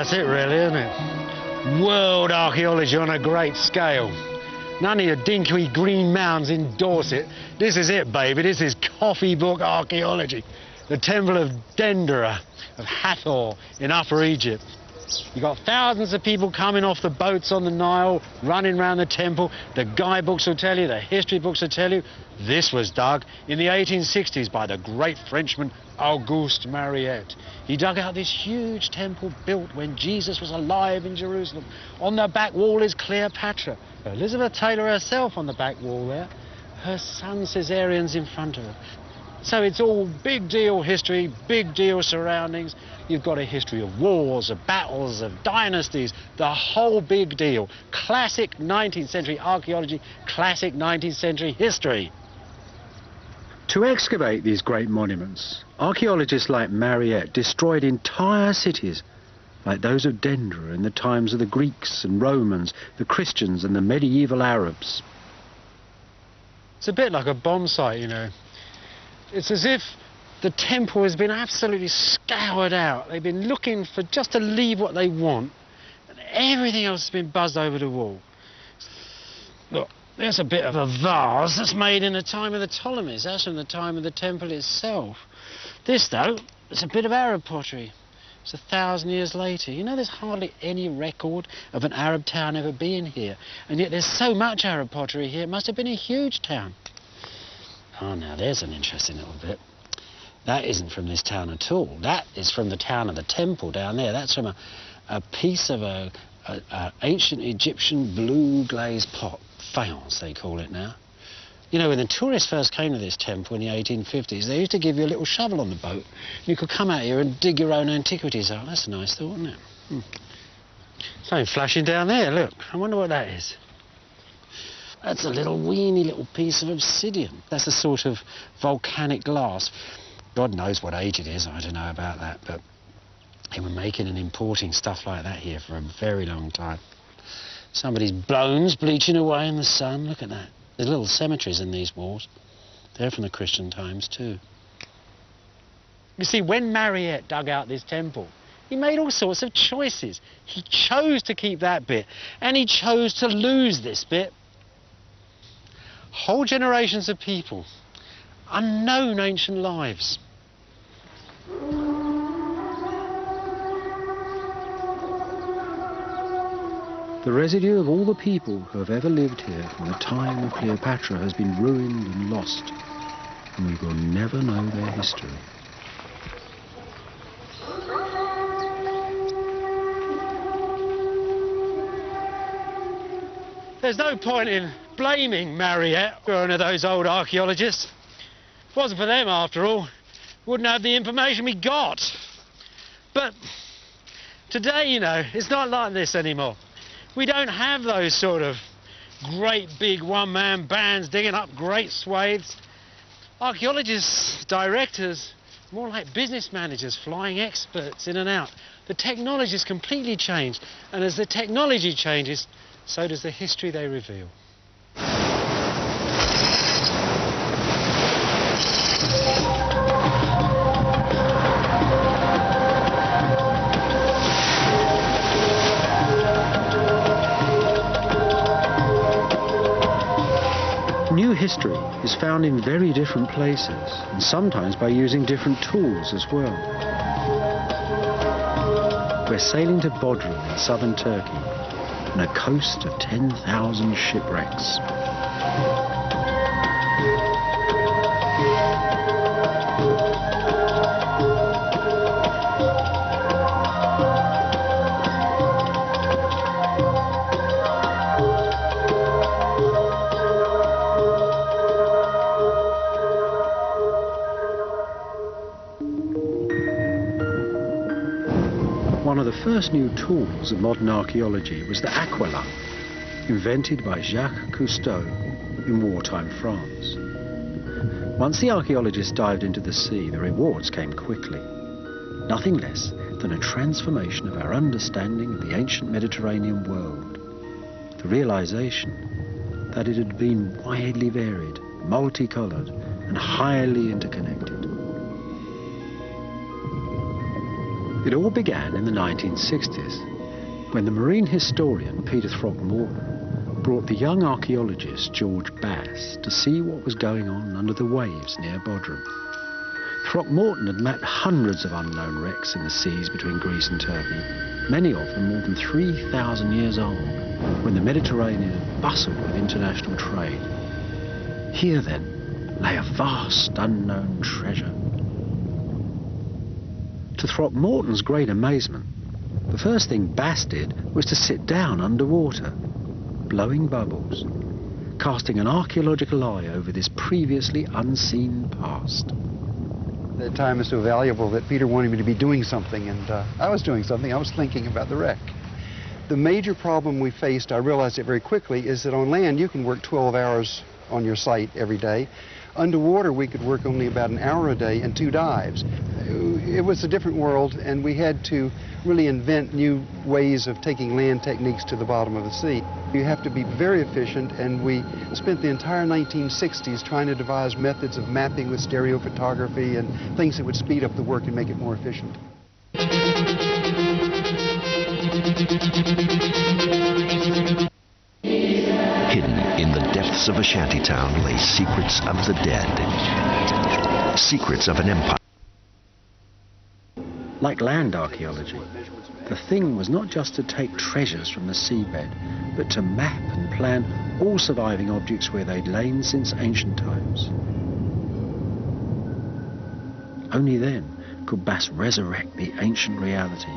that's it really, isn't it? World archaeology on a great scale. None of your dinky green mounds in Dorset. This is it, baby. This is coffee book archaeology. The Temple of Dendera, of Hathor in Upper Egypt. You've got thousands of people coming off the boats on the Nile, running around the temple. The guidebooks will tell you, the history books will tell you. This was dug in the 1860s by the great Frenchman Auguste Mariette. He dug out this huge temple built when Jesus was alive in Jerusalem. On the back wall is Cleopatra. Elizabeth Taylor herself on the back wall there. Her son Caesarion's in front of her. So it's all big deal history, big deal surroundings. You've got a history of wars, of battles, of dynasties, the whole big deal. Classic 19th century archaeology, classic 19th century history. To excavate these great monuments, archaeologists like Mariette destroyed entire cities, like those of Dendera in the times of the Greeks and Romans, the Christians and the medieval Arabs. It's a bit like a bomb site, you know. It's as if the temple has been absolutely scoured out. They've been looking for just to leave what they want, and everything else has been buzzed over the wall. Look, there's a bit of a vase that's made in the time of the Ptolemies. That's from the time of the temple itself. This, though, is a bit of Arab pottery. It's 1,000 years later. You know, there's hardly any record of an Arab town ever being here, and yet there's so much Arab pottery here, it must have been a huge town. Oh, now there's an interesting little bit. That isn't from this town at all. That is from the town of the temple down there. That's from a piece of a ancient Egyptian blue glazed pot. Faience, they call it now. You know, when the tourists first came to this temple in the 1850s, they used to give you a little shovel on the boat. You could come out here and dig your own antiquities out. That's a nice thought, isn't it? Something flashing down there, look. I wonder what that is. That's a little weeny little piece of obsidian. That's a sort of volcanic glass. God knows what age it is, I don't know about that, but they were making and importing stuff like that here for a very long time. Somebody's bones bleaching away in the sun, look at that. There's little cemeteries in these walls. They're from the Christian times too. You see, when Mariette dug out this temple, he made all sorts of choices. He chose to keep that bit, and he chose to lose this bit. Whole generations of people, unknown ancient lives. The residue of all the people who have ever lived here from the time of Cleopatra has been ruined and lost, and we will never know their history. There's no point in blaming Mariette or one of those old archaeologists. If it wasn't for them, after all, we wouldn't have the information we got. But today, you know, it's not like this anymore. We don't have those sort of great big one-man bands digging up great swathes. Archaeologists, directors, more like business managers, flying experts in and out. The technology's completely changed, and as the technology changes, so does the history they reveal. New history is found in very different places, and sometimes by using different tools as well. We're sailing to Bodrum in southern Turkey, on a coast of 10,000 shipwrecks. One of the first new tools of modern archaeology was the aqualung, invented by Jacques Cousteau in wartime France. Once the archaeologists dived into the sea, the rewards came quickly. Nothing less than a transformation of our understanding of the ancient Mediterranean world. The realization that it had been widely varied, multicolored, and highly interconnected. It all began in the 1960s, when the marine historian Peter Throckmorton brought the young archaeologist George Bass to see what was going on under the waves near Bodrum. Throckmorton had mapped hundreds of unknown wrecks in the seas between Greece and Turkey, many of them more than 3,000 years old, when the Mediterranean bustled with international trade. Here, then, lay a vast unknown treasure. To Throckmorton's great amazement, the first thing Bass did was to sit down underwater, blowing bubbles, casting an archaeological eye over this previously unseen past. That time is so valuable that Peter wanted me to be doing something, and I was doing something. I was thinking about the wreck. The major problem we faced, I realized it very quickly, is that on land you can work 12 hours on your site every day. Underwater we could work only about an hour a day and 2 dives. It was a different world, and we had to really invent new ways of taking land techniques to the bottom of the sea. You have to be very efficient, and we spent the entire 1960s trying to devise methods of mapping with stereophotography and things that would speed up the work and make it more efficient. Hidden in the depths of a shantytown lay secrets of the dead, secrets of an empire. Like land archaeology, the thing was not just to take treasures from the seabed, but to map and plan all surviving objects where they'd lain since ancient times. Only then could Bass resurrect the ancient reality,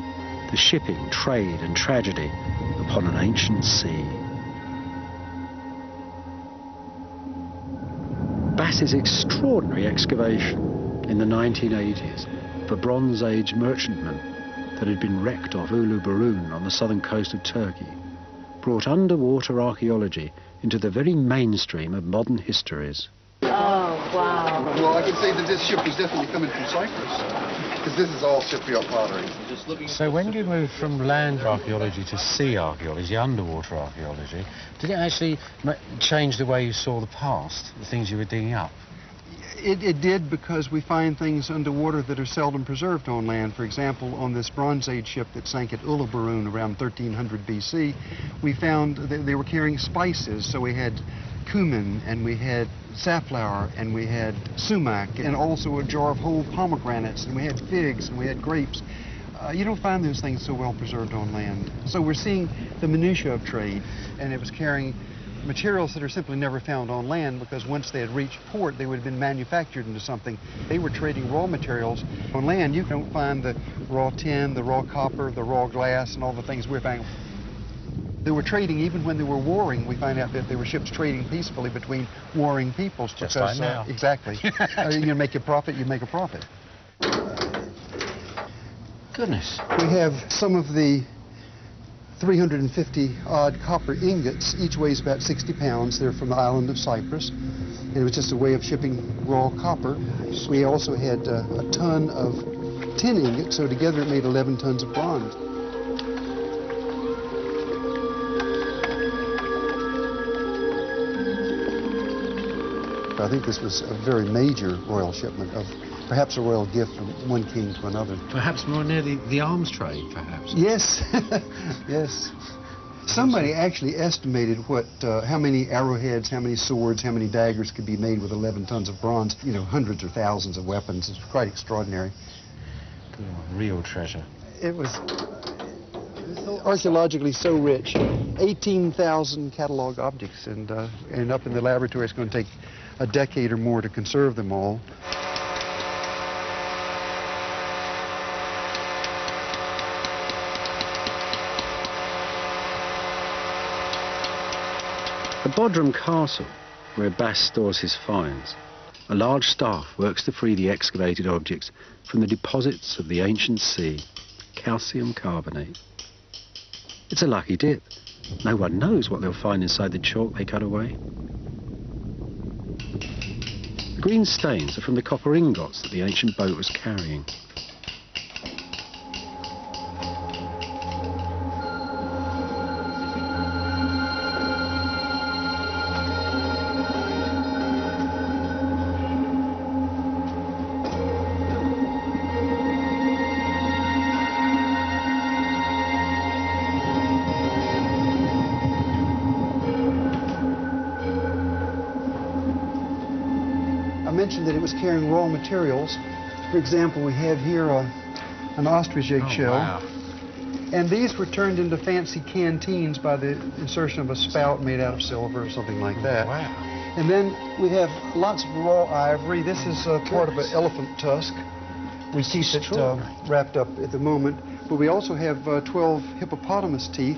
the shipping, trade and tragedy upon an ancient sea. Bass's extraordinary excavation in the 1980s of a Bronze Age merchantman that had been wrecked off Ulu Burun on the southern coast of Turkey brought underwater archaeology into the very mainstream of modern histories. Oh, wow. Well, I can say that this ship was definitely coming from Cyprus, because this is all Cypriot pottery. So when you moved from land archaeology to sea archaeology, underwater archaeology, did it actually change the way you saw the past, the things you were digging up? It did, because we find things underwater that are seldom preserved on land. For example, on this Bronze Age ship that sank at Uluburun around 1300 BC, we found that they were carrying spices. So we had cumin, and we had safflower, and we had sumac, and also a jar of whole pomegranates, and we had figs, and we had grapes. You don't find those things so well preserved on land. So we're seeing the minutiae of trade, and it was carrying materials that are simply never found on land, because once they had reached port, they would have been manufactured into something. They were trading raw materials. On land, you don't find the raw tin, the raw copper, the raw glass, and all the things we're finding. They were trading even when they were warring. We find out that there were ships trading peacefully between warring peoples. Just because, like now. Exactly. You make a profit, you make a profit. Goodness. We have some of the 350 odd copper ingots. Each weighs about 60 pounds. They're from the island of Cyprus. And it was just a way of shipping raw copper. We also had a ton of tin ingots, so together it made 11 tons of bronze. I think this was a very major royal shipment, of perhaps a royal gift from one king to another. Perhaps more near the arms trade, perhaps. Yes, yes. Somebody actually estimated how many arrowheads, how many swords, how many daggers could be made with 11 tons of bronze. You know, hundreds or thousands of weapons. It's quite extraordinary. Real treasure. It was archaeologically so rich. 18,000 catalog objects, and up in the laboratory it's going to take a decade or more to conserve them all. At Bodrum Castle, where Bass stores his finds, a large staff works to free the excavated objects from the deposits of the ancient sea, calcium carbonate. It's a lucky dip. No one knows what they'll find inside the chalk they cut away. The green stains are from the copper ingots that the ancient boat was carrying. mentioned that it was carrying raw materials. For example, we have here an ostrich egg shell. Wow. And these were turned into fancy canteens by the insertion of a spout made out of silver or something like that. Wow. And then we have lots of raw ivory. This is part of an elephant tusk. We keep it wrapped up at the moment. But we also have 12 hippopotamus teeth.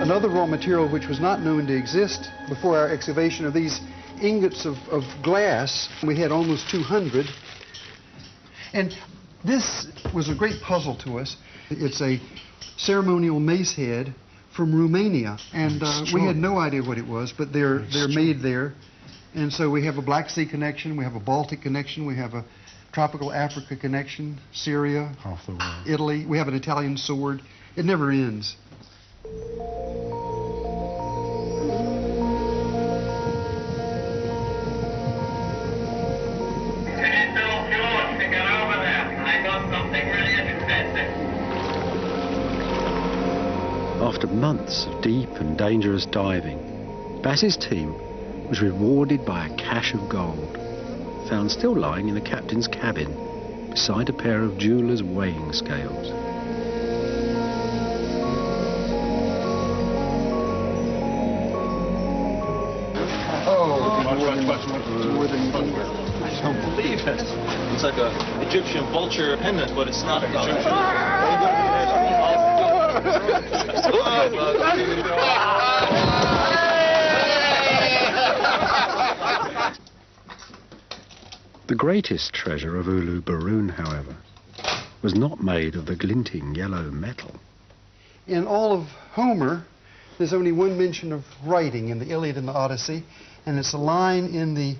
Another raw material which was not known to exist before our excavation are these ingots of glass. We had almost 200. And this was a great puzzle to us. It's a ceremonial mace head from Romania, and we had no idea what it was, but they're made there. And so we have a Black Sea connection, we have a Baltic connection, we have a tropical Africa connection, Syria, Half the world. Italy. We have an Italian sword. It never ends. After months of deep and dangerous diving, Bass's team was rewarded by a cache of gold, found still lying in the captain's cabin beside a pair of jeweller's weighing scales. More than you can believe it. It's like an Egyptian vulture pendant, but it's not Egyptian. The greatest treasure of Ulu Barun, however, was not made of the glinting yellow metal. In all of Homer, there's only one mention of writing in the Iliad and the Odyssey, and it's a line in the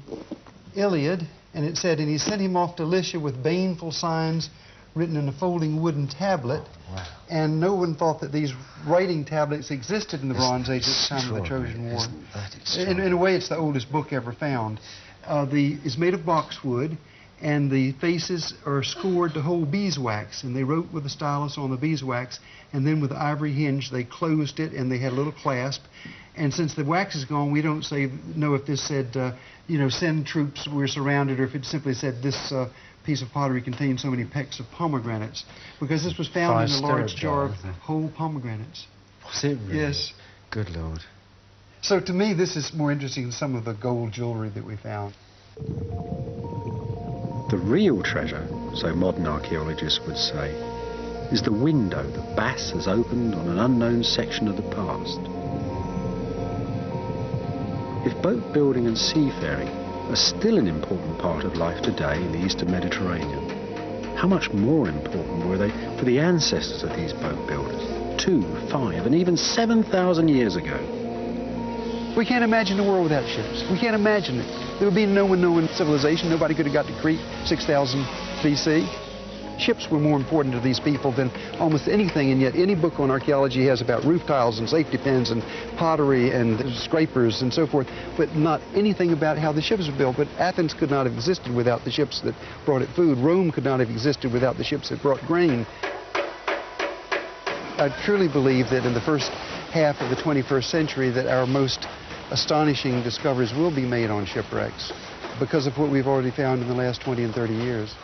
Iliad, and it said, "And he sent him off to Lycia with baneful signs written in a folding wooden tablet." Wow. And no one thought that these writing tablets existed in the Bronze Age at the time of the Trojan War. In a way, it's the oldest book ever found. It's made of boxwood, and the faces are scored to hold beeswax, and they wrote with a stylus on the beeswax, and then with the ivory hinge they closed it, and they had a little clasp. And since the wax is gone, we don't know if this said, send troops, we're surrounded, or if it simply said this piece of pottery contains so many pecks of pomegranates, because this was found in a large jar of whole pomegranates. Was it really? Yes. Good Lord. So to me, this is more interesting than some of the gold jewelry that we found. The real treasure, so modern archaeologists would say, is the window that Bass has opened on an unknown section of the past. If boat building and seafaring are still an important part of life today in the Eastern Mediterranean, how much more important were they for the ancestors of these boat builders, 2, 5, and even 7,000 years ago? We can't imagine a world without ships. We can't imagine it. There would be no one knowing civilization. Nobody could have got to Crete 6,000 BC. Ships were more important to these people than almost anything, and yet any book on archaeology has about roof tiles and safety pins and pottery and scrapers and so forth, but not anything about how the ships were built. But Athens could not have existed without the ships that brought it food. Rome could not have existed without the ships that brought grain. I truly believe that in the first half of the 21st century that our most astonishing discoveries will be made on shipwrecks because of what we've already found in the last 20 and 30 years.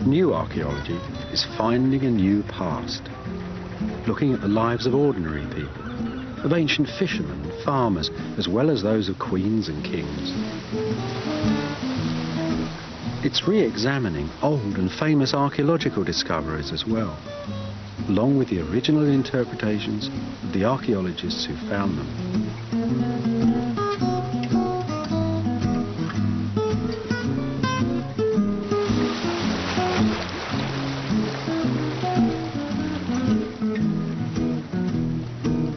New archaeology is finding a new past, looking at the lives of ordinary people, of ancient fishermen and farmers, as well as those of queens and kings. It's re-examining old and famous archaeological discoveries as well, along with the original interpretations of the archaeologists who found them.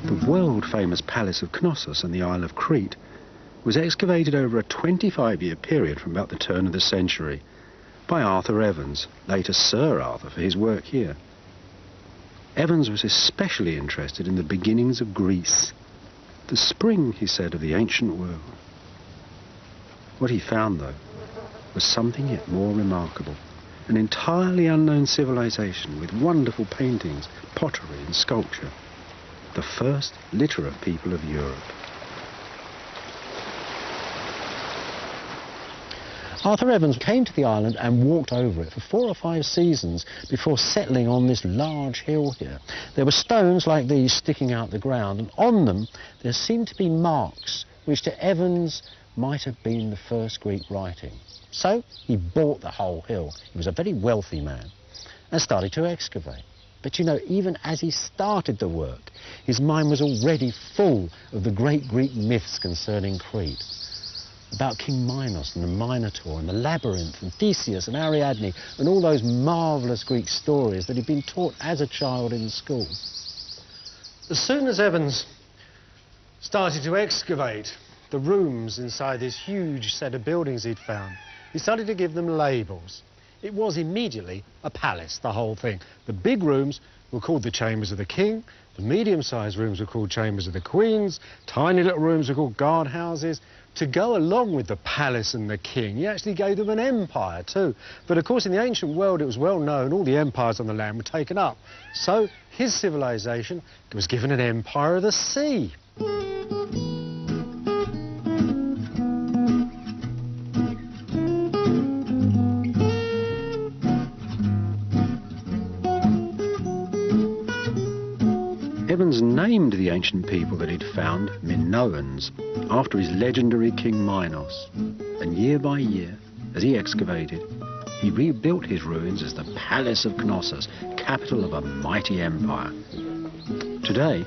The world-famous palace of Knossos on the Isle of Crete was excavated over a 25-year period from about the turn of the century by Arthur Evans, later Sir Arthur, for his work here. Evans was especially interested in the beginnings of Greece, the spring, he said, of the ancient world. What he found, though, was something yet more remarkable. An entirely unknown civilization with wonderful paintings, pottery and sculpture. The first literate people of Europe. Arthur Evans came to the island and walked over it for 4 or 5 seasons before settling on this large hill here. There were stones like these sticking out the ground, and on them there seemed to be marks which to Evans might have been the first Greek writing. So he bought the whole hill. He was a very wealthy man and started to excavate. But you know, even as he started the work, his mind was already full of the great Greek myths concerning Crete. About King Minos and the Minotaur and the Labyrinth and Theseus and Ariadne and all those marvellous Greek stories that he'd been taught as a child in school. As soon as Evans started to excavate the rooms inside this huge set of buildings he'd found, he started to give them labels. It was immediately a palace, the whole thing. The big rooms were called the chambers of the king, the medium-sized rooms were called chambers of the queens, tiny little rooms were called guardhouses. To go along with the palace and the king, he actually gave them an empire too. But of course in the ancient world it was well known all the empires on the land were taken up. So his civilization was given an empire of the sea. Evans named the ancient people that he'd found Minoans, after his legendary King Minos. And year by year, as he excavated, he rebuilt his ruins as the Palace of Knossos, capital of a mighty empire. Today,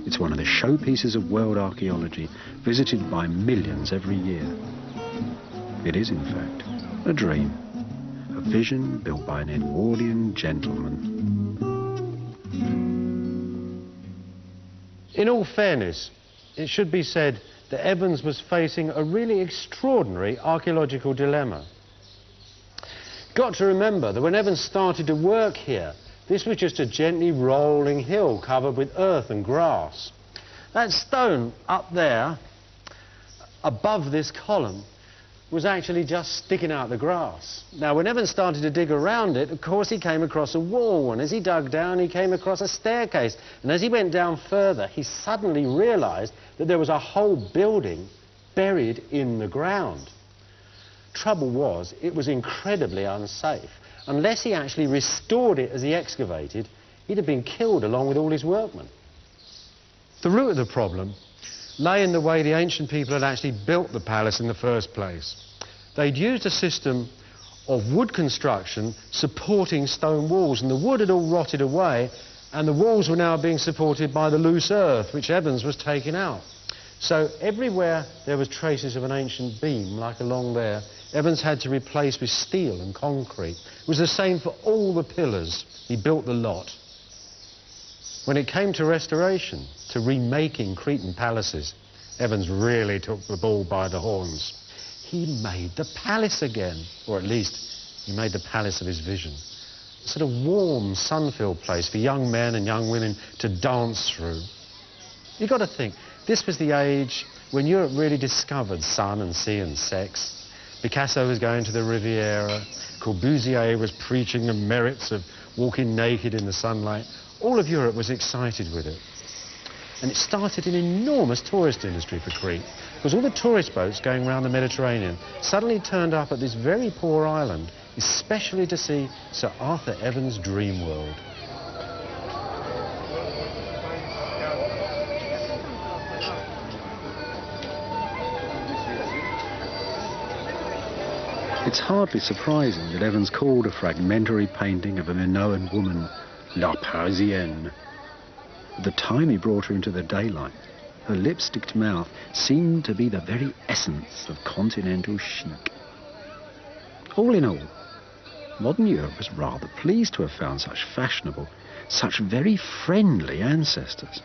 it's one of the showpieces of world archaeology, visited by millions every year. It is, in fact, a dream, a vision built by an Edwardian gentleman. In all fairness, it should be said that Evans was facing a really extraordinary archaeological dilemma. Got to remember that when Evans started to work here, this was just a gently rolling hill covered with earth and grass. That stone up there, above this column, was actually just sticking out the grass. Now, when Evans started to dig around it, of course, he came across a wall, and as he dug down, he came across a staircase. And as he went down further, he suddenly realised that there was a whole building buried in the ground. Trouble was, it was incredibly unsafe. Unless he actually restored it as he excavated, he'd have been killed along with all his workmen. The root of the problem lay in the way the ancient people had actually built the palace in the first place. They'd used a system of wood construction supporting stone walls, and the wood had all rotted away, and the walls were now being supported by the loose earth, which Evans was taking out. So everywhere there was traces of an ancient beam, like along there, Evans had to replace with steel and concrete. It was the same for all the pillars. He built the lot. When it came to restoration, to remaking Cretan palaces, Evans really took the bull by the horns. He made the palace again, or at least he made the palace of his vision. A sort of warm, sun-filled place for young men and young women to dance through. You've got to think, this was the age when Europe really discovered sun and sea and sex. Picasso was going to the Riviera, Corbusier was preaching the merits of walking naked in the sunlight. All of Europe was excited with it. And it started an enormous tourist industry for Crete, because all the tourist boats going around the Mediterranean suddenly turned up at this very poor island, especially to see Sir Arthur Evans' dream world. It's hardly surprising that Evans called a fragmentary painting of a Minoan woman La Parisienne. At the time he brought her into the daylight, her lipsticked mouth seemed to be the very essence of continental chic. All in all, modern Europe was rather pleased to have found such fashionable, such very friendly ancestors.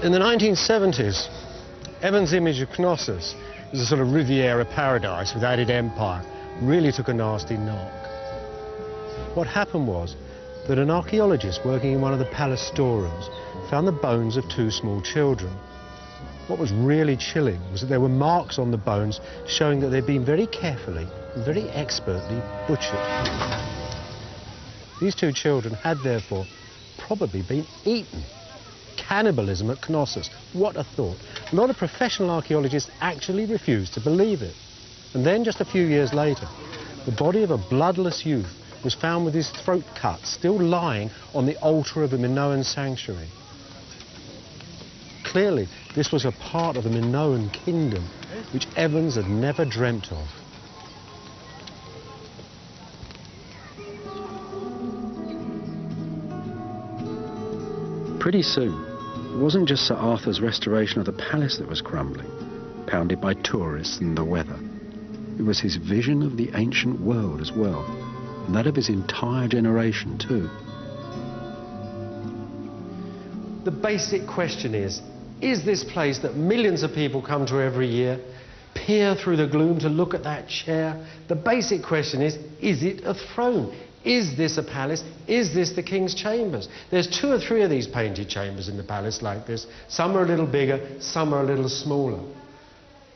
In the 1970s, Evans' image of Knossos as a sort of Riviera paradise with added empire really took a nasty knock. What happened was that an archaeologist working in one of the palace storerooms found the bones of two small children. What was really chilling was that there were marks on the bones showing that they'd been very carefully and very expertly butchered. These two children had therefore probably been eaten. Cannibalism at Knossos. What a thought. A lot of professional archaeologists actually refused to believe it. And then just a few years later, the body of a bloodless youth was found with his throat cut, still lying on the altar of a Minoan sanctuary. Clearly, this was a part of the Minoan kingdom which Evans had never dreamt of. Pretty soon, it wasn't just Sir Arthur's restoration of the palace that was crumbling, pounded by tourists and the weather. It was his vision of the ancient world as well, and that of his entire generation too. The basic question is this place that millions of people come to every year, peer through the gloom to look at that chair? The basic question is it a throne? Is this a palace? Is this the king's chambers? There's 2 or 3 of these painted chambers in the palace like this. Some are a little bigger, some are a little smaller.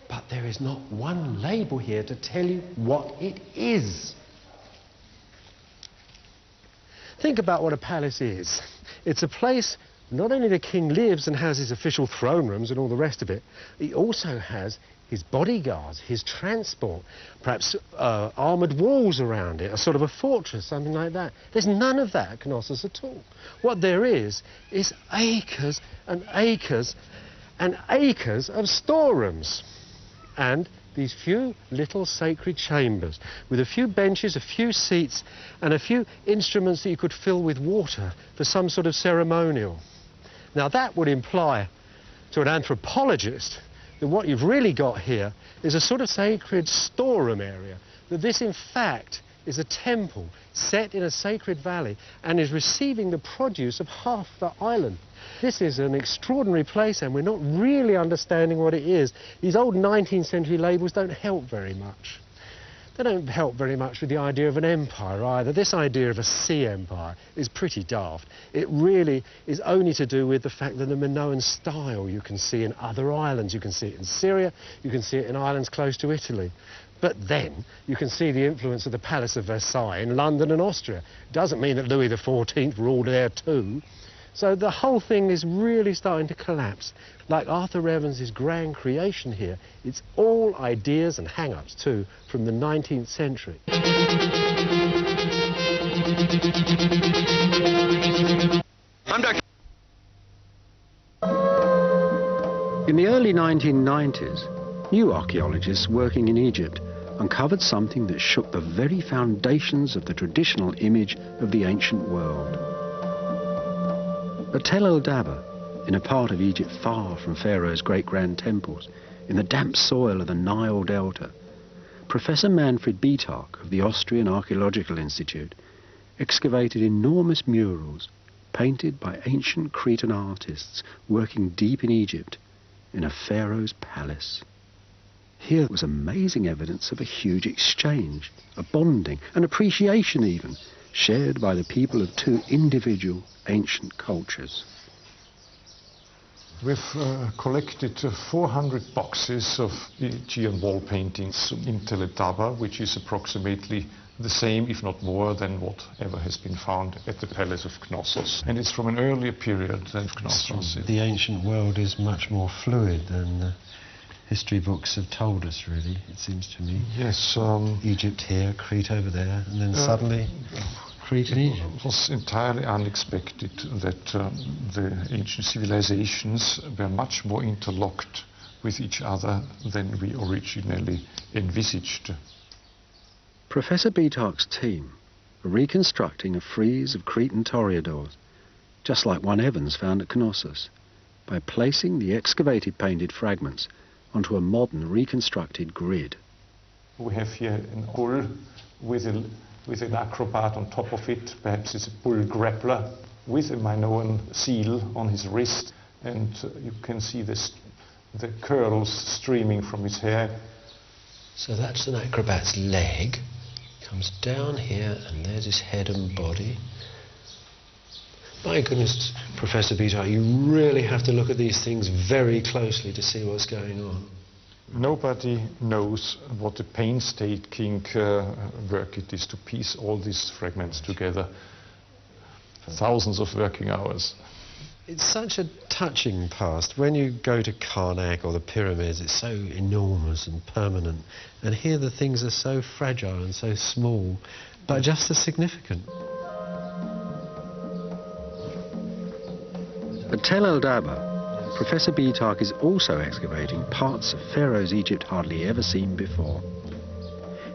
But there is not one label here to tell you what it is. Think about what a palace is. It's a place not only the king lives and has his official throne rooms and all the rest of it, he also has his bodyguards, his transport, perhaps armoured walls around it, a sort of a fortress, something like that. There's none of that at Knossos at all. What there is acres and acres and acres of storerooms. And these few little sacred chambers with a few benches, a few seats and a few instruments that you could fill with water for some sort of ceremonial. Now that would imply to an anthropologist that what you've really got here is a sort of sacred storeroom area, that this in fact is a temple set in a sacred valley and is receiving the produce of half the island. This is an extraordinary place and we're not really understanding what it is. These old 19th century labels don't help very much. They don't help very much with the idea of an empire either. This idea of a sea empire is pretty daft. It really is only to do with the fact that the Minoan style you can see in other islands. You can see it in Syria, you can see it in islands close to Italy. But then you can see the influence of the Palace of Versailles in London and Austria. It doesn't mean that Louis XIV ruled there too. So the whole thing is really starting to collapse. Like Arthur Evans' grand creation here, it's all ideas and hang-ups too from the 19th century. In the early 1990s, new archaeologists working in Egypt uncovered something that shook the very foundations of the traditional image of the ancient world. At Tel el-Dabba, in a part of Egypt far from Pharaoh's great grand temples, in the damp soil of the Nile Delta, Professor Manfred Bietak of the Austrian Archaeological Institute excavated enormous murals painted by ancient Cretan artists working deep in Egypt in a pharaoh's palace. Here was amazing evidence of a huge exchange, a bonding, an appreciation even, shared by the people of 2 individual ancient cultures. We've collected 400 boxes of Aegean wall paintings in Tel el-Dabba, which is approximately the same, if not more, than whatever has been found at the Palace of Knossos. And it's from an earlier period than Knossos. The ancient world is much more fluid than history books have told us, really, it seems to me. Yes. Egypt here, Crete over there, and then suddenly Crete and Egypt. It was entirely unexpected that the ancient civilizations were much more interlocked with each other than we originally envisaged. Professor Bietak's team are reconstructing a frieze of Cretan toreadors, just like one Evans found at Knossos, by placing the excavated painted fragments onto a modern reconstructed grid. We have here an bull with an acrobat on top of it. Perhaps it's a bull grappler with a Minoan seal on his wrist. and you can see the curls streaming from his hair. So that's an acrobat's leg. Comes down here, and there's his head and body. My goodness, Professor Beethoven, you really have to look at these things very closely to see what's going on. Nobody knows what a painstaking work it is to piece all these fragments together. Thousands of working hours. It's such a touching past. When you go to Karnak or the pyramids, it's so enormous and permanent. And here the things are so fragile and so small, but just as significant. At Tel el-Dabba, Professor Beethoven is also excavating parts of Pharaoh's Egypt hardly ever seen before.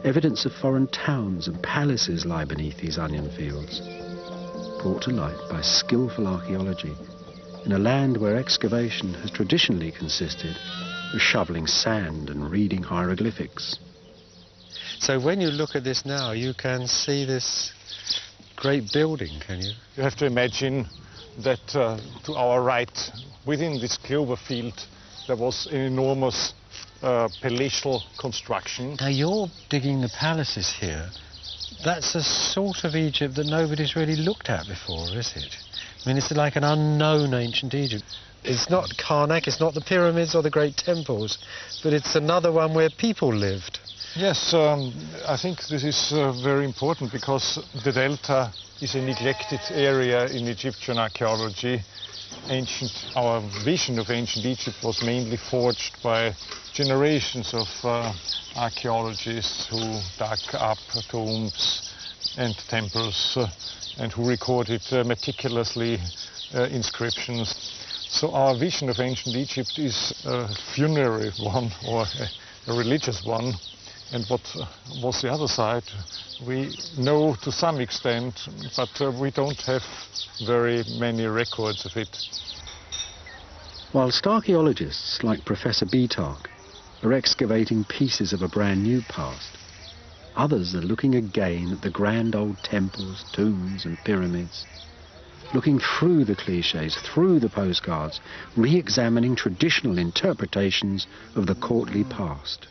Evidence of foreign towns and palaces lie beneath these onion fields, brought to light by skillful archaeology in a land where excavation has traditionally consisted of shoveling sand and reading hieroglyphics. So when you look at this now, you can see this great building, can you? You have to imagine that to our right, within this clover field, there was an enormous palatial construction. Now you're digging the palaces here. That's a sort of Egypt that nobody's really looked at before, is it? I mean, it's like an unknown ancient Egypt. It's not Karnak, it's not the pyramids or the great temples, but it's another one where people lived. Yes, I think this is very important because the Delta is a neglected area in Egyptian archaeology. Our vision of ancient Egypt was mainly forged by generations of archaeologists who dug up tombs and temples and who recorded meticulously inscriptions. So our vision of ancient Egypt is a funerary one or a religious one. And what was the other side, we know to some extent, but we don't have very many records of it. Whilst archaeologists like Professor Beethoven are excavating pieces of a brand new past, others are looking again at the grand old temples, tombs and pyramids, looking through the cliches, through the postcards, re-examining traditional interpretations of the courtly past.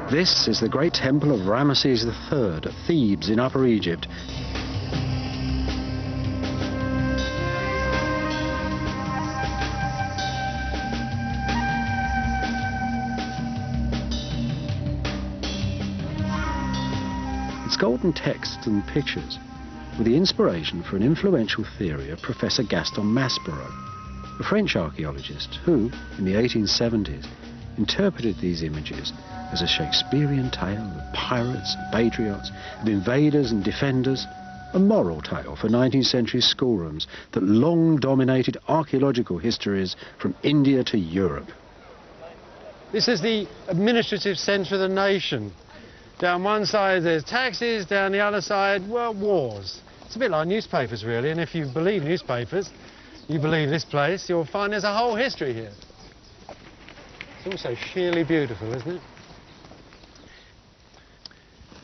This is the great temple of Ramesses III at Thebes in Upper Egypt. Its golden texts and pictures were the inspiration for an influential theory of Professor Gaston Maspero, a French archaeologist who, in the 1870s, interpreted these images as a Shakespearean tale of pirates and patriots, of invaders and defenders, a moral tale for 19th century schoolrooms that long dominated archaeological histories from India to Europe. This is the administrative centre of the nation. Down one side there's taxes, down the other side, well, wars. It's a bit like newspapers really, and if you believe newspapers, you believe this place, you'll find there's a whole history here. It's also sheerly beautiful, isn't it?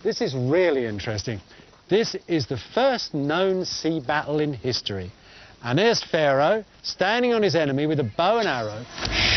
This is really interesting. This is the first known sea battle in history. And there's Pharaoh standing on his enemy with a bow and arrow,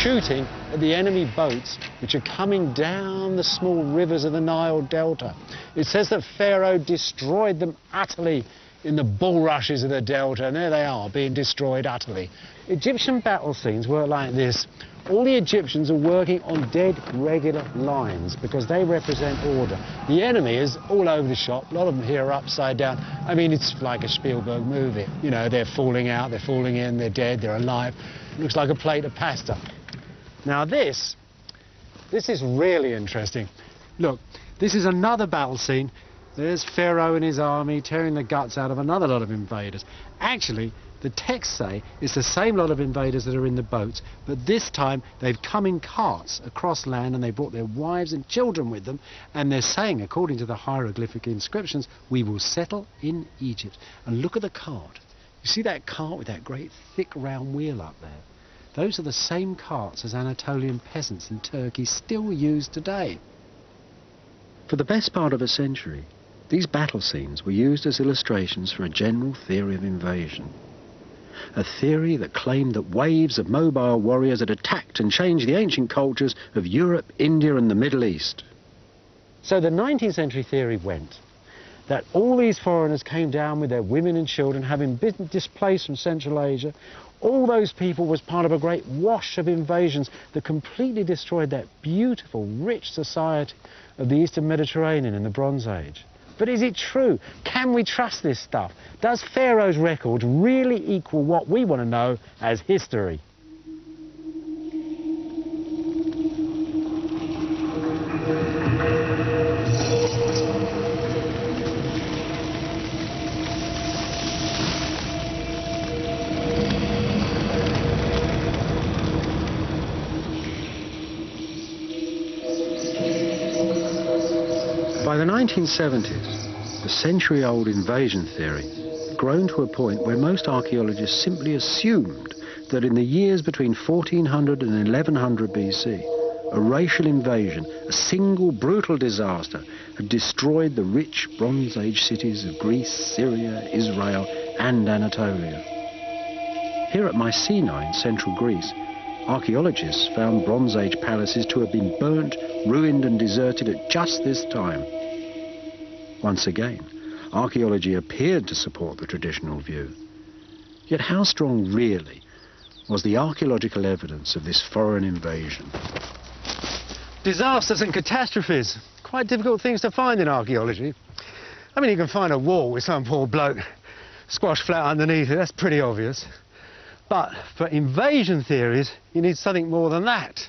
shooting at the enemy boats which are coming down the small rivers of the Nile Delta. It says that Pharaoh destroyed them utterly in the bulrushes of the Delta, and there they are, being destroyed utterly. Egyptian battle scenes work like this. All the Egyptians are working on dead, regular lines because they represent order. The enemy is all over the shop. A lot of them here are upside down. I mean, it's like a Spielberg movie. You know, they're falling out, they're falling in, they're dead, they're alive. It looks like a plate of pasta. Now this is really interesting. Look, this is another battle scene. There's Pharaoh and his army tearing the guts out of another lot of invaders. Actually, the texts say it's the same lot of invaders that are in the boats, but this time they've come in carts across land and they brought their wives and children with them, and they're saying, according to the hieroglyphic inscriptions, we will settle in Egypt. And look at the cart. You see that cart with that great thick round wheel up there? Those are the same carts as Anatolian peasants in Turkey still use today. For the best part of a century, these battle scenes were used as illustrations for a general theory of invasion. A theory that claimed that waves of mobile warriors had attacked and changed the ancient cultures of Europe, India and the Middle East. So the 19th century theory went that all these foreigners came down with their women and children, having been displaced from Central Asia. All those people was part of a great wash of invasions that completely destroyed that beautiful, rich society of the Eastern Mediterranean in the Bronze Age. But is it true? Can we trust this stuff? Does Pharaoh's records really equal what we want to know as history? By the 1970s, the century-old invasion theory had grown to a point where most archaeologists simply assumed that in the years between 1400 and 1100 BC, a racial invasion, a single brutal disaster, had destroyed the rich Bronze Age cities of Greece, Syria, Israel and Anatolia. Here at Mycenae in central Greece, archaeologists found Bronze Age palaces to have been burnt, ruined and deserted at just this time. Once again, archaeology appeared to support the traditional view. Yet how strong really was the archaeological evidence of this foreign invasion? Disasters and catastrophes. Quite difficult things to find in archaeology. I mean, you can find a wall with some poor bloke squashed flat underneath it, that's pretty obvious. But for invasion theories, you need something more than that.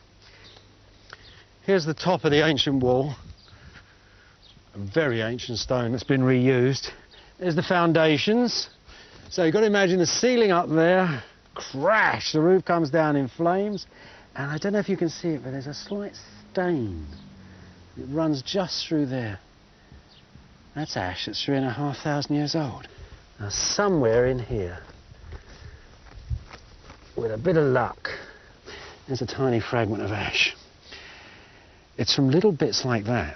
Here's the top of the ancient wall. A very ancient stone that's been reused. There's the foundations. So you've got to imagine the ceiling up there, crash, the roof comes down in flames. And I don't know if you can see it, but there's a slight stain. It runs just through there. That's ash that's 3,500 years old. Now somewhere in here, with a bit of luck, there's a tiny fragment of ash. It's from little bits like that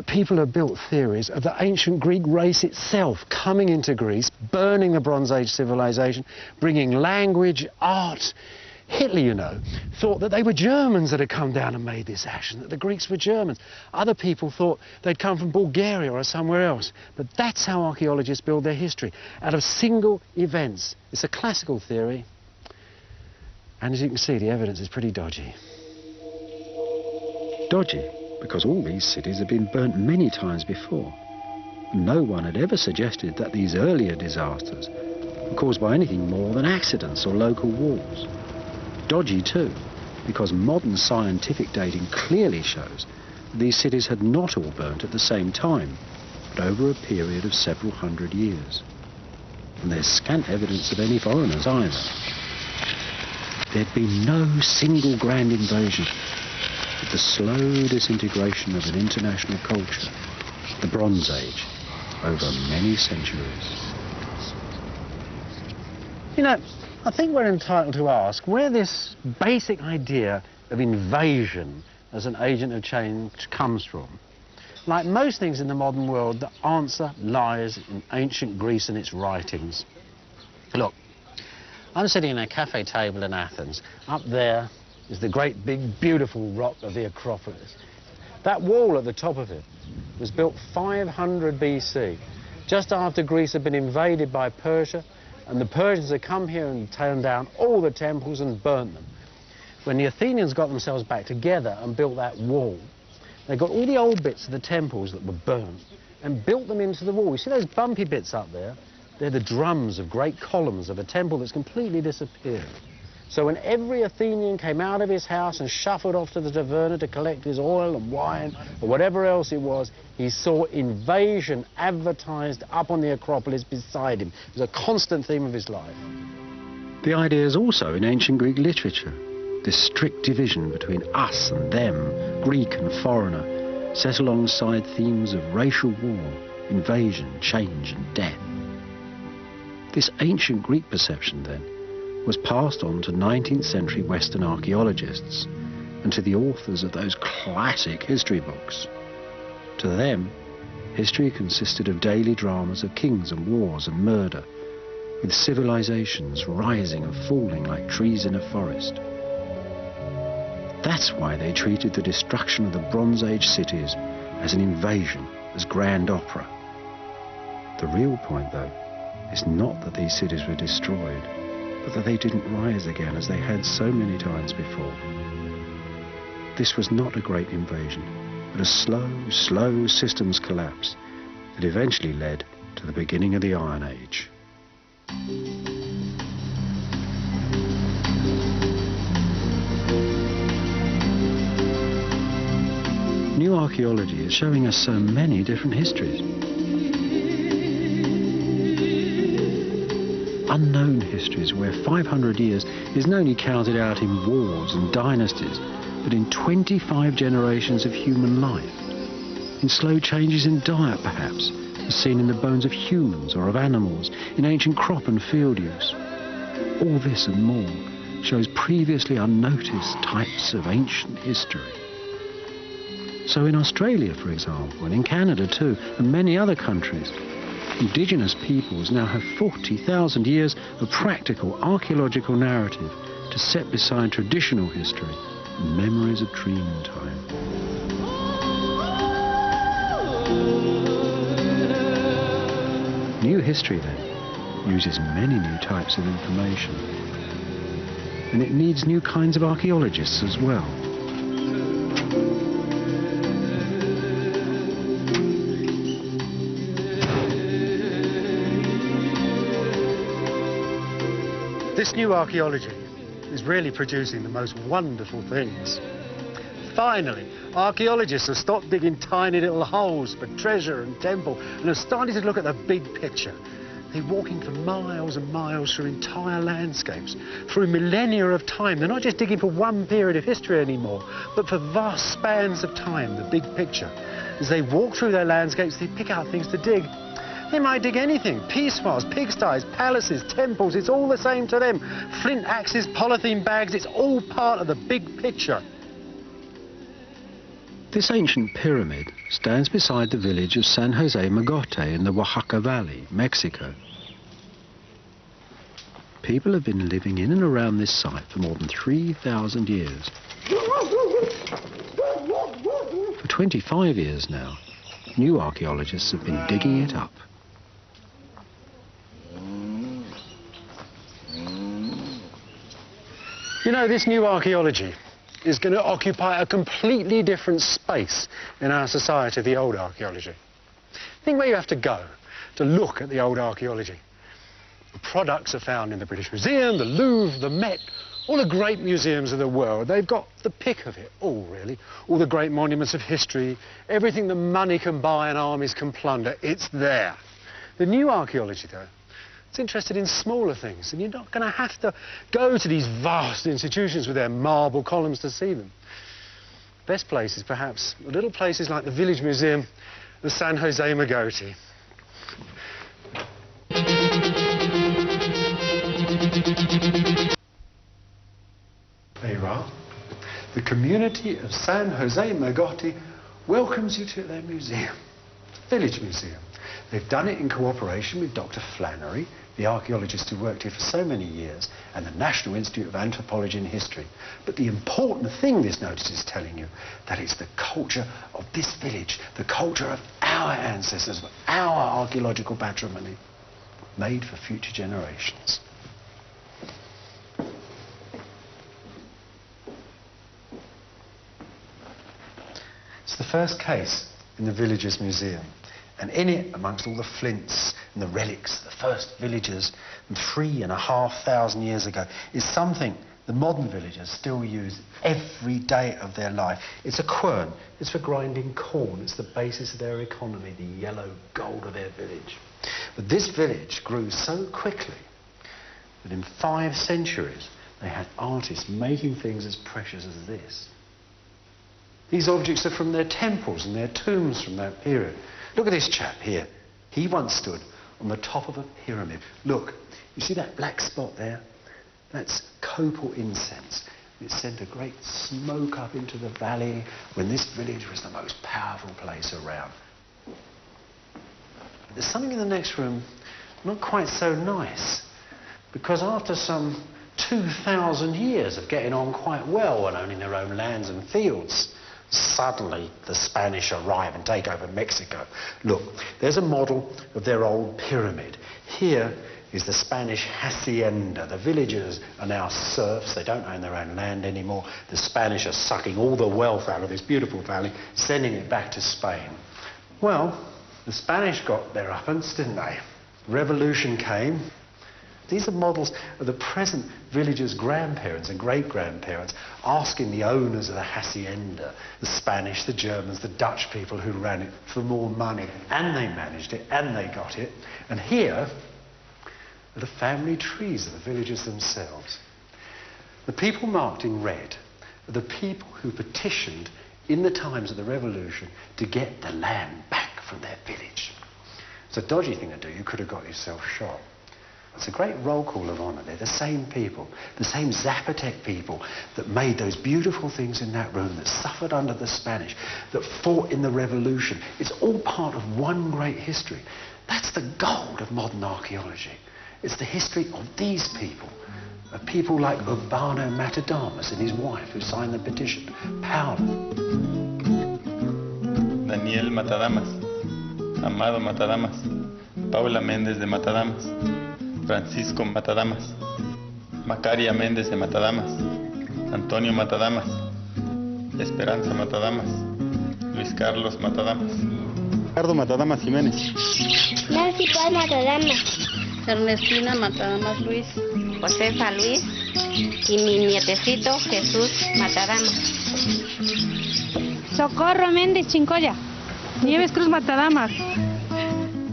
people have built theories of the ancient Greek race itself coming into Greece, burning the Bronze Age civilization, bringing language, art. Hitler, you know, thought that they were Germans that had come down and made this ash, and that the Greeks were Germans. Other people thought they'd come from Bulgaria or somewhere else. But that's how archaeologists build their history, out of single events. It's a classical theory, and as you can see, the evidence is pretty dodgy. Dodgy, because all these cities had been burnt many times before. No one had ever suggested that these earlier disasters were caused by anything more than accidents or local wars. Dodgy too, because modern scientific dating clearly shows that these cities had not all burnt at the same time, but over a period of several hundred years. And there's scant evidence of any foreigners either. There'd been no single grand invasion, but the slow disintegration of an international culture, the Bronze Age, over many centuries. You know, I think we're entitled to ask where this basic idea of invasion as an agent of change comes from. Like most things in the modern world, the answer lies in ancient Greece and its writings. Look, I'm sitting in a cafe table in Athens. Up there is the great big beautiful rock of the Acropolis. That wall at the top of it was built 500 BC, just after Greece had been invaded by Persia, and the Persians had come here and torn down all the temples and burnt them. When the Athenians got themselves back together and built that wall, they got all the old bits of the temples that were burnt and built them into the wall. You see those bumpy bits up there? They're the drums of great columns of a temple that's completely disappeared. So when every Athenian came out of his house and shuffled off to the taverna to collect his oil and wine or whatever else it was, he saw invasion advertised up on the Acropolis beside him. It was a constant theme of his life. The idea is also in ancient Greek literature. This strict division between us and them, Greek and foreigner, set alongside themes of racial war, invasion, change and death. This ancient Greek perception, then, was passed on to 19th century Western archaeologists and to the authors of those classic history books. To them, history consisted of daily dramas of kings and wars and murder, with civilizations rising and falling like trees in a forest. That's why they treated the destruction of the Bronze Age cities as an invasion, as grand opera. The real point, though, is not that these cities were destroyed, but that they didn't rise again as they had so many times before. This was not a great invasion, but a slow systems collapse that eventually led to the beginning of the Iron Age. New archaeology is showing us so many different histories. Unknown histories where 500 years isn't only counted out in wars and dynasties, but in 25 generations of human life. In slow changes in diet, perhaps, as seen in the bones of humans or of animals, in ancient crop and field use. All this and more shows previously unnoticed types of ancient history. So in Australia, for example, and in Canada too, and many other countries, indigenous peoples now have 40,000 years of practical archaeological narrative to set beside traditional history and memories of dream time. New history, then, uses many new types of information. And it needs new kinds of archaeologists as well. This new archaeology is really producing the most wonderful things. Finally, archaeologists have stopped digging tiny little holes for treasure and temple and have started to look at the big picture. They're walking for miles and miles through entire landscapes, through millennia of time. They're not just digging for one period of history anymore, but for vast spans of time, the big picture. As they walk through their landscapes, they pick out things to dig. They might dig anything, peace-farms, pigsties, palaces, temples, it's all the same to them. Flint axes, polythene bags, it's all part of the big picture. This ancient pyramid stands beside the village of San Jose Mogote in the Oaxaca Valley, Mexico. People have been living in and around this site for more than 3,000 years. For 25 years now, new archaeologists have been digging it up. You know, this new archaeology is going to occupy a completely different space in our society to the old archaeology. Think where you have to go to look at the old archaeology. The products are found in the British Museum, the Louvre, the Met, all the great museums of the world. They've got the pick of it all, really. All the great monuments of history, everything that money can buy and armies can plunder, it's there. The new archaeology, though, it's interested in smaller things, and you're not going to have to go to these vast institutions with their marble columns to see them. Best places, perhaps, are little places like the Village Museum of San Jose Mogote. There you are. The community of San Jose Mogote welcomes you to their museum, Village Museum. They've done it in cooperation with Dr. Flannery, the archaeologist who worked here for so many years, and the National Institute of Anthropology and History. But the important thing this notice is telling you, that it's the culture of this village, the culture of our ancestors, of our archaeological patrimony, made for future generations. It's the first case in the Villagers Museum. And in it, amongst all the flints and the relics, the first villagers from 3,500 years ago, is something the modern villagers still use every day of their life. It's a quern. It's for grinding corn. It's the basis of their economy, the yellow gold of their village. But this village grew so quickly that in 5 centuries, they had artists making things as precious as this. These objects are from their temples and their tombs from that period. Look at this chap here. He once stood on the top of a pyramid. Look, you see that black spot there? That's copal incense. It sent a great smoke up into the valley when this village was the most powerful place around. There's something in the next room not quite so nice, because after some 2,000 years of getting on quite well and owning their own lands and fields, suddenly the Spanish arrive and take over Mexico. Look, there's a model of their old pyramid. Here is the Spanish hacienda. The villagers are now serfs. They don't own their own land anymore. The Spanish are sucking all the wealth out of this beautiful valley, sending it back to Spain. Well, the Spanish got their uppance, didn't they? Revolution came. These are models of the present villagers' grandparents and great-grandparents asking the owners of the hacienda, the Spanish, the Germans, the Dutch people who ran it, for more money. And they managed it, and they got it. And here are the family trees of the villagers themselves. The people marked in red are the people who petitioned in the times of the revolution to get the land back from their village. It's a dodgy thing to do. You could have got yourself shot. It's a great roll call of honour. They're the same people, the same Zapotec people that made those beautiful things in that room, that suffered under the Spanish, that fought in the revolution. It's all part of one great history. That's the gold of modern archaeology. It's the history of these people, of people like Urbano Matadamas and his wife who signed the petition, Paula. Daniel Matadamas, Amado Matadamas, Paula Méndez de Matadamas, Francisco Matadamas, Macaria Méndez de Matadamas, Antonio Matadamas, Esperanza Matadamas, Luis Carlos Matadamas, Ricardo Matadamas Jiménez, Nancy Paz Matadamas, Ernestina Matadamas Luis, Josefa Luis y mi nietecito Jesús Matadamas. Socorro Méndez Chincoya, Nieves Cruz Matadamas.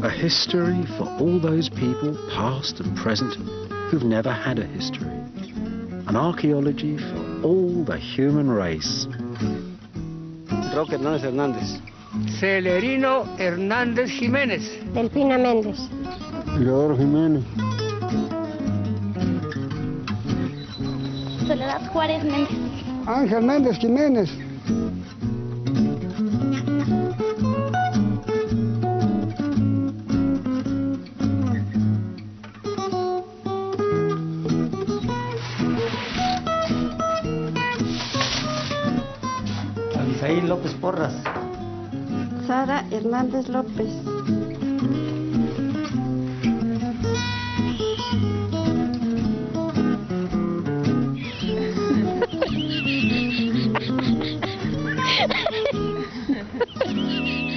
A history for all those people, past and present, who've never had a history. An archaeology for all the human race. Roque Hernández Hernández, Celerino Hernández Jiménez, Delfina Méndez, Leodoro Jiménez, Soledad Juárez Méndez, Ángel Méndez Jiménez. Abisaí López Porras, Sara Hernández López,